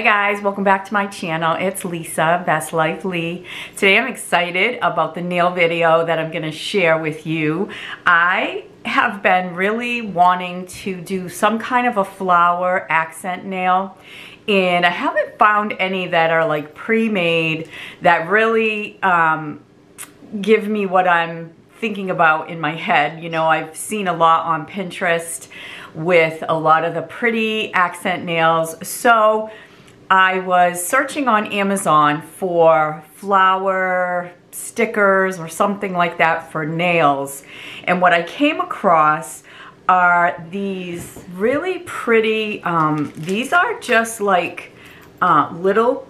Hi guys, welcome back to my channel. It's Lisa, Best Life Lee. Today I'm excited about the nail video that I'm going to share with you. I have been really wanting to do some kind of a flower accent nail, and I haven't found any that are like pre-made that really give me what I'm thinking about in my head. You know, I've seen a lot on Pinterest with a lot of the pretty accent nails. So I was searching on Amazon for flower stickers or something like that for nails. And what I came across are these really pretty, these are just like little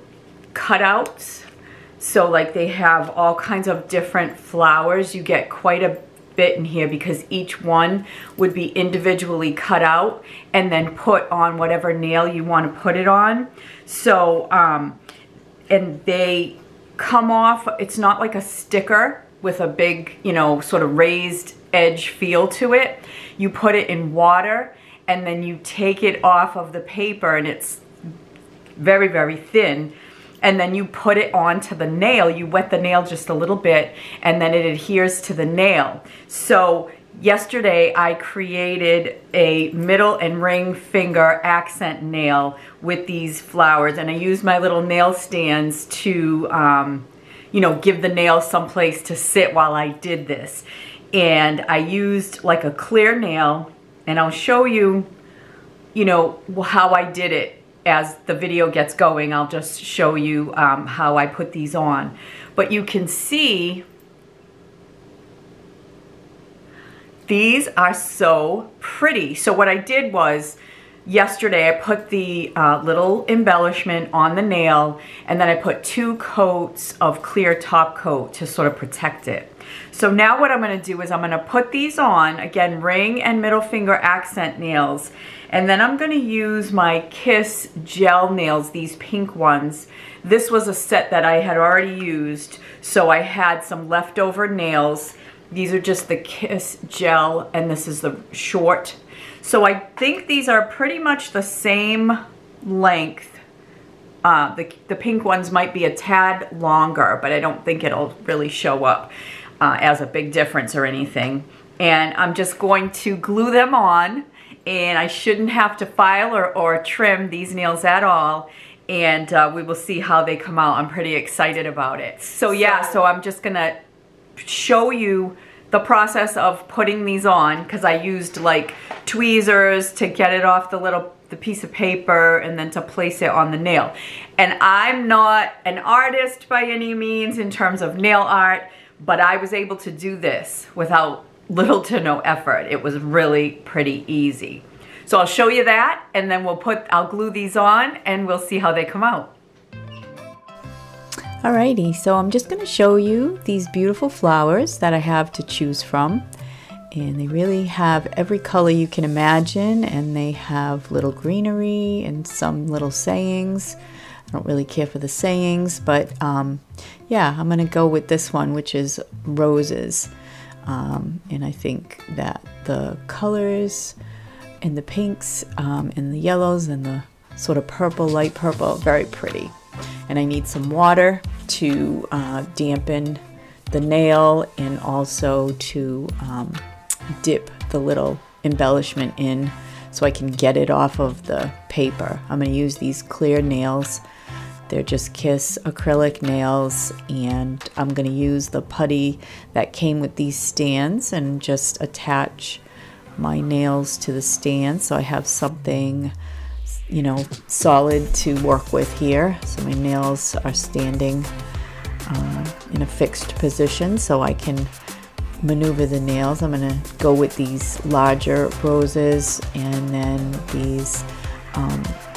cutouts. So like they have all kinds of different flowers. You get quite a bit in here because each one would be individually cut out and then put on whatever nail you want to put it on. So and they come off, it's not like a sticker with a big, you know, sort of raised edge feel to it. You put it in water and then you take it off of the paper, and it's very, very thin. And then you put it onto the nail. You wet the nail just a little bit, and then it adheres to the nail. So yesterday I created a middle and ring finger accent nail with these flowers, and I used my little nail stands to, you know, give the nail someplace to sit while I did this. And I used like a clear nail, and I'll show you, you know, how I did it. As the video gets going, I'll just show you how I put these on. But you can see these are so pretty. So what I did was yesterday I put the little embellishment on the nail, and then I put 2 coats of clear top coat to sort of protect it. So now what I'm going to do is I'm going to put these on, again, ring and middle finger accent nails, and then I'm going to use my Kiss gel nails, these pink ones. This was a set that I had already used, so I had some leftover nails. These are just the Kiss gel, and this is the short. So I think these are pretty much the same length. The pink ones might be a tad longer, but I don't think it'll really show up as a big difference or anything. And I'm just going to glue them on, and I shouldn't have to file or trim these nails at all. And we will see how they come out. I'm pretty excited about it. So yeah, so I'm just gonna show you the process of putting these on, because I used like tweezers to get it off the piece of paper and then to place it on the nail. And I'm not an artist by any means in terms of nail art, but I was able to do this without little to no effort. It was really pretty easy. So I'll show you that, and then I'll glue these on and we'll see how they come out. Alrighty, so I'm just going to show you these beautiful flowers that I have to choose from. And they really have every color you can imagine, and they have little greenery and some little sayings. I don't really care for the sayings, but yeah, I'm going to go with this one, which is roses. And I think that the colors and the pinks and the yellows and the sort of purple, light purple, very pretty. And I need some water to dampen the nail, and also to dip the little embellishment in so I can get it off of the paper. I'm going to use these clear nails. They're just Kiss acrylic nails, and I'm going to use the putty that came with these stands and just attach my nails to the stand so I have something, you know, solid to work with here. So my nails are standing in a fixed position so I can maneuver the nails. I'm going to go with these larger roses, and then these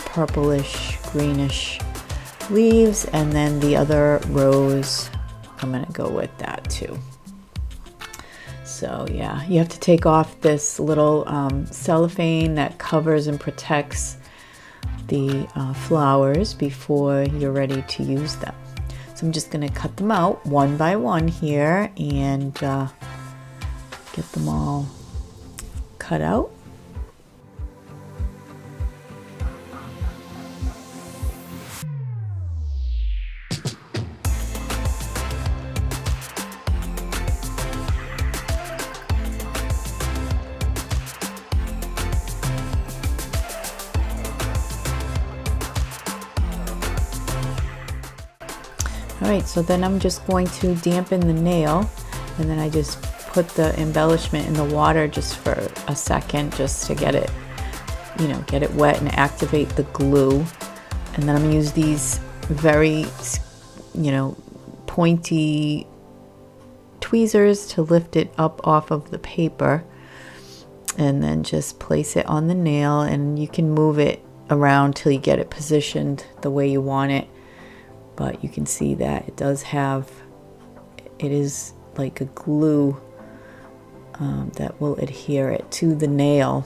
purplish greenish leaves, and then the other rose, I'm going to go with that too. So yeah, you have to take off this little cellophane that covers and protects the flowers before you're ready to use them. So I'm just going to cut them out one by one here and get them all cut out. All right, so then I'm just going to dampen the nail, and then I just put the embellishment in the water just for a second, just to get it, you know, get it wet and activate the glue. And then I'm gonna use these very, you know, pointy tweezers to lift it up off of the paper, and then just place it on the nail, and you can move it around till you get it positioned the way you want it. But you can see that it does have, it is like a glue that will adhere it to the nail.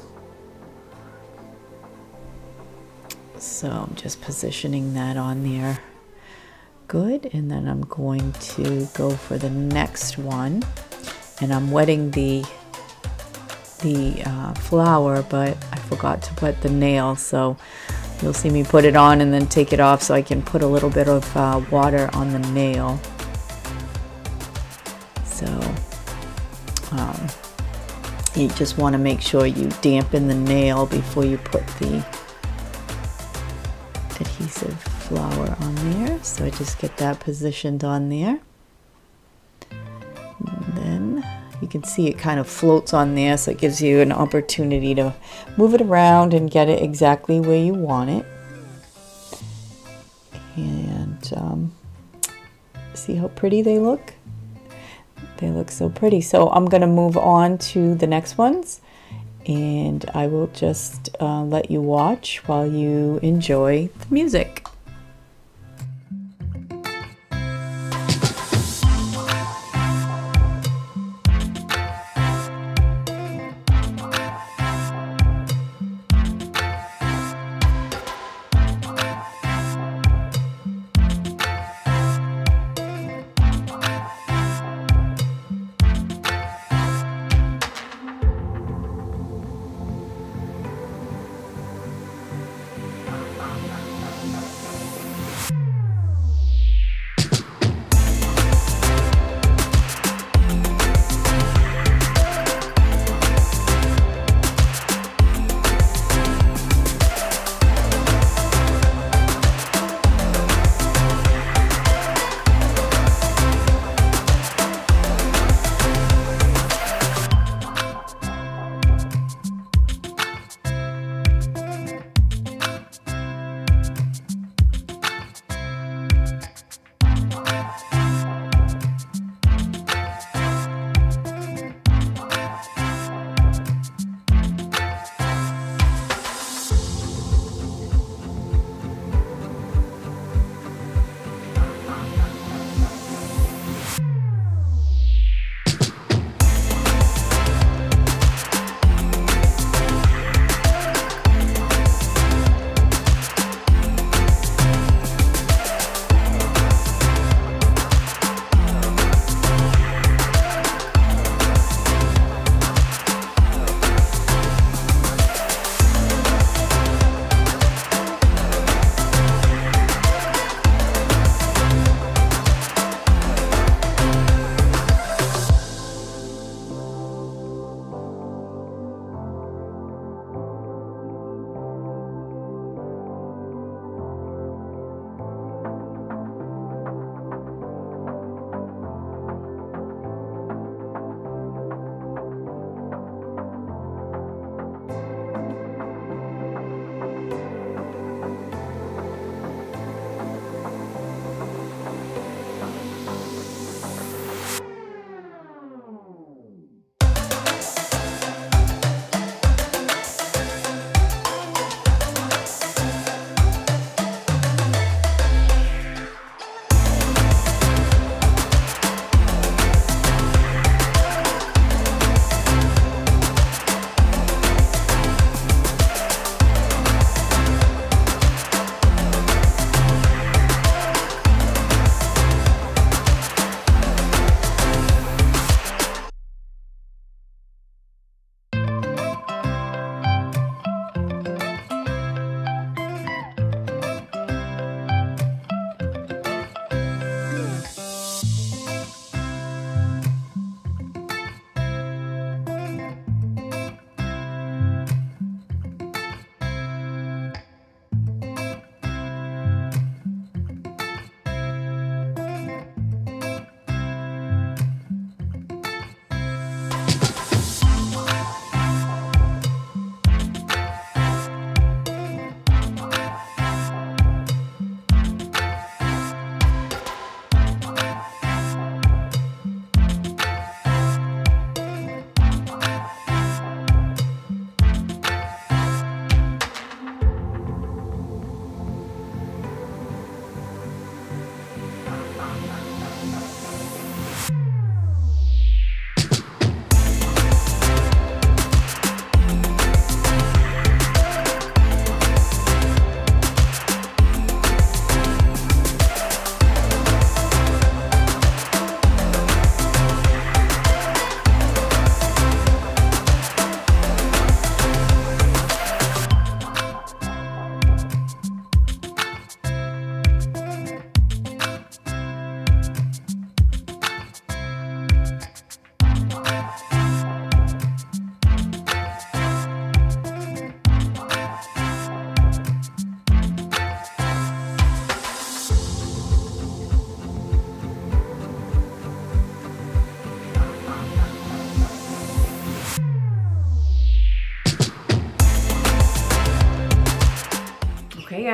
So I'm just positioning that on there. Good, and then I'm going to go for the next one, and I'm wetting the flower, but I forgot to put the nail, so you'll see me put it on and then take it off so I can put a little bit of water on the nail. So you just want to make sure you dampen the nail before you put the adhesive flower on there. So I just get that positioned on there. And then you can see it kind of floats on there, so it gives you an opportunity to move it around and get it exactly where you want it. And see how pretty they look? They look so pretty. So I'm going to move on to the next ones, and I will just let you watch while you enjoy the music.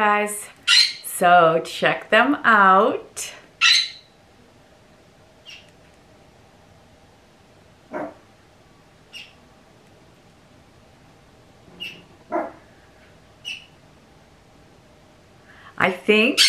guys. So check them out. I think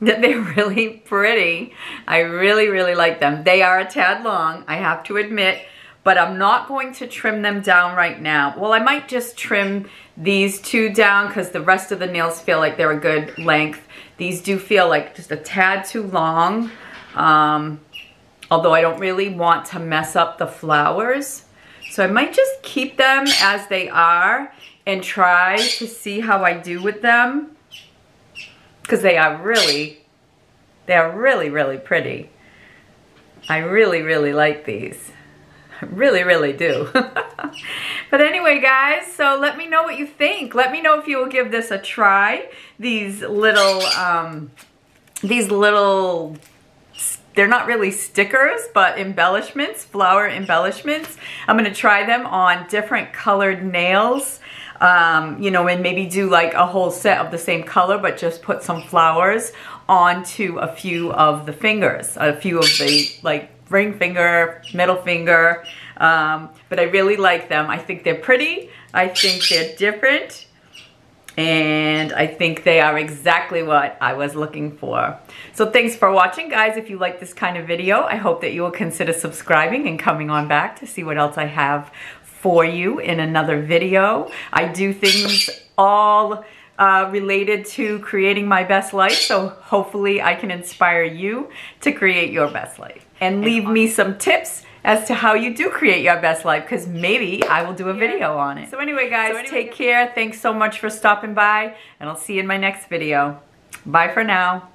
that they're really pretty. I really, really like them. They are a tad long, I have to admit, but I'm not going to trim them down right now. Well, I might just trim these two down because the rest of the nails feel like they're a good length. These do feel like just a tad too long, although I don't really want to mess up the flowers. So I might just keep them as they are and try to see how I do with them, because they are really, really pretty. I really, really like these. I really, really do. But anyway, guys, so let me know what you think. Let me know if you will give this a try. These little, they're not really stickers, but embellishments, flower embellishments. I'm gonna try them on different colored nails. You know, and maybe do like a whole set of the same color, but just put some flowers onto a few of the fingers, a few of the like ring finger, middle finger. But I really like them. I think they're pretty. I think they're different. And I think they are exactly what I was looking for. So thanks for watching, guys. If you like this kind of video, I hope that you will consider subscribing and coming on back to see what else I have for you in another video. I do things all related to creating my best life, so hopefully I can inspire you to create your best life. And leave me some tips as to how you do create your best life, because maybe I will do a video on it. So anyway, guys, take care. Thanks so much for stopping by, and I'll see you in my next video. Bye for now.